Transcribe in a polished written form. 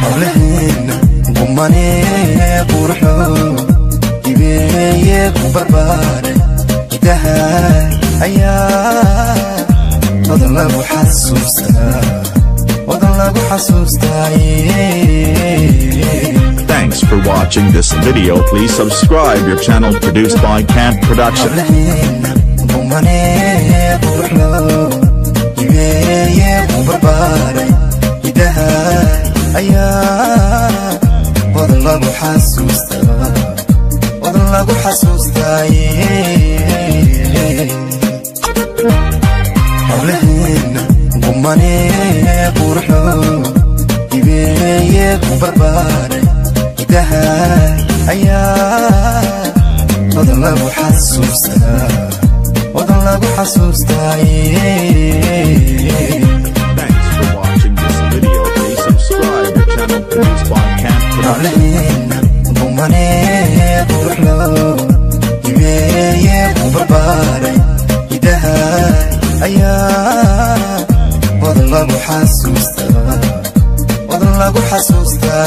حولهن قماني قرحو يبيك وبرباري دها أيام وضل حسوستا وضل حسوستا. Thanks for watching this video. Please subscribe your channel produced by Camp Production. Thanks for watching this video. Please subscribe your channel produced by Camp Production. حسوستا